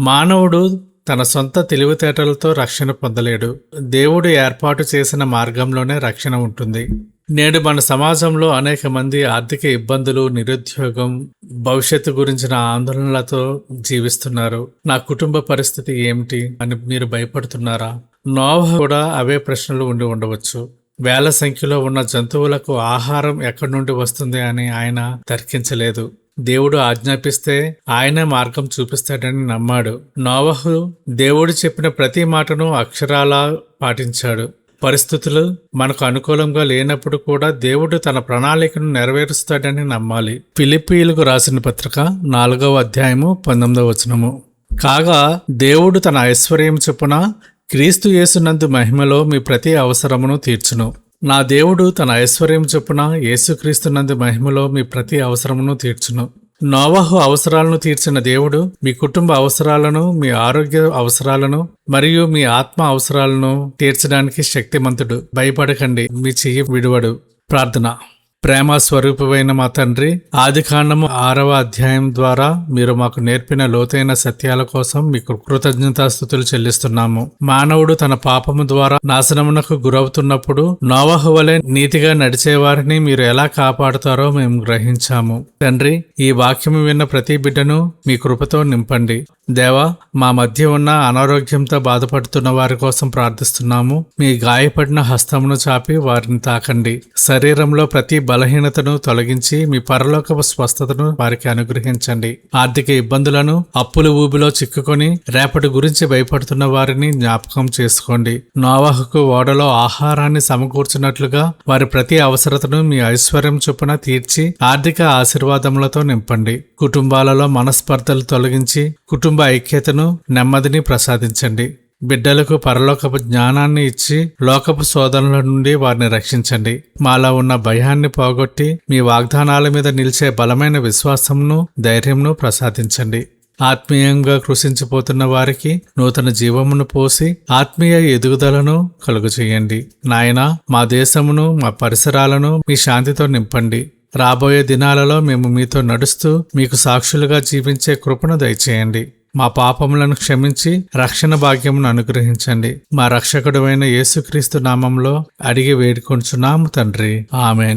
మానవుడు తన సొంత తెలివితేటలతో రక్షణ పొందలేడు. దేవుడు ఏర్పాటు చేసిన మార్గంలోనే రక్షణ ఉంటుంది. నేడు మన సమాజంలో అనేక మంది ఆర్థిక ఇబ్బందులు, నిరుద్యోగం, భవిష్యత్తు గురించిన ఆందోళనలతో జీవిస్తున్నారు. నా కుటుంబ పరిస్థితి ఏమిటి అని మీరు భయపడుతున్నారా? నోవహు కూడా అవే ప్రశ్నలు ఉండి ఉండవచ్చు. వేల సంఖ్యలో ఉన్న జంతువులకు ఆహారం ఎక్కడి నుండి వస్తుంది అని ఆయన తర్కించలేదు. దేవుడు ఆజ్ఞాపిస్తే ఆయనే మార్గం చూపిస్తాడని నమ్మాడు. నోవహు దేవుడు చెప్పిన ప్రతి మాటను అక్షరాలా పాటించాడు. పరిస్థితులు మనకు అనుకూలంగా లేనప్పుడు కూడా దేవుడు తన ప్రణాళికను నెరవేరుస్తాడని నమ్మాలి. ఫిలిప్పీయులకు రాసిన పత్రిక 4వ అధ్యాయము 19వ వచనము. కాగా దేవుడు తన ఐశ్వర్యం చొప్పున క్రీస్తు యేసునందు మహిమలో మీ ప్రతి అవసరమును తీర్చును. నా దేవుడు తన ఐశ్వర్యం చొప్పున యేసుక్రీస్తునందు మహిమలో మీ ప్రతి అవసరమును తీర్చును. నోవహు అవసరాలను తీర్చిన దేవుడు మీ కుటుంబ అవసరాలను, మీ ఆరోగ్య అవసరాలను మరియు మీ ఆత్మ అవసరాలను తీర్చడానికి శక్తిమంతుడు. భయపడకండి, మీ చెయ్యి విడువడు. ప్రార్థన. ప్రేమ స్వరూపమైన మా తండ్రి, ఆదికాండము 6వ అధ్యాయం ద్వారా మీరు మాకు నేర్పిన లోతైన సత్యాల కోసం మీకు కృతజ్ఞతాస్తుతులు చెల్లిస్తున్నాము. మానవుడు తన పాపము ద్వారా నాశనమునకు గురవుతున్నప్పుడు నోవహు వలె నీతిగా నడిచేవారిని మీరు ఎలా కాపాడుతారో మేము గ్రహించాము. తండ్రి, ఈ వాక్యము విన్న ప్రతి బిడ్డను మీ కృపతో నింపండి. దేవా, మా మధ్య ఉన్న అనారోగ్యంతో బాధపడుతున్న వారి కోసం ప్రార్థిస్తున్నాము. మీ గాయపడిన హస్తమును చాపి వారిని తాకండి. శరీరంలో ప్రతి బలహీనతను తొలగించి మీ పరలోకపు స్వస్థతను వారికి అనుగ్రహించండి. ఆర్థిక ఇబ్బందులను, అప్పుల ఊబిలో చిక్కుకొని రేపటి గురించి భయపడుతున్న వారిని జ్ఞాపకం చేసుకోండి. నోవహుకు ఓడలో ఆహారాన్ని సమకూర్చినట్లుగా వారి ప్రతి అవసరతను మీ ఐశ్వర్యం చొప్పున తీర్చి ఆర్థిక ఆశీర్వాదములతో నింపండి. కుటుంబాలలో మనస్పర్ధలు తొలగించి కుటుంబ ఐక్యతను, నెమ్మదిని ప్రసాదించండి. బిడ్డలకు పరలోకపు జ్ఞానాన్ని ఇచ్చి లోకపు శోధనల నుండి వారిని రక్షించండి. మాలో ఉన్న భయాన్ని పోగొట్టి మీ వాగ్దానాల మీద నిలిచే బలమైన విశ్వాసంను, ధైర్యంను ప్రసాదించండి. ఆత్మీయంగా కృషించిపోతున్న వారికి నూతన జీవమును పోసి ఆత్మీయ ఎదుగుదలను కలుగచేయండి. నాయనా, మా దేశమును, మా పరిసరాలను మీ శాంతితో నింపండి. రాబోయే దినాలలో మేము మీతో నడుస్తూ మీకు సాక్షులుగా జీవించే కృపను దయచేయండి. మా పాపములను క్షమించి రక్షణ భాగ్యమును అనుగ్రహించండి. మా రక్షకుడైన యేసుక్రీస్తు నామంలో అడిగి వేడుకొంచున్నాము తండ్రి. ఆమెన్.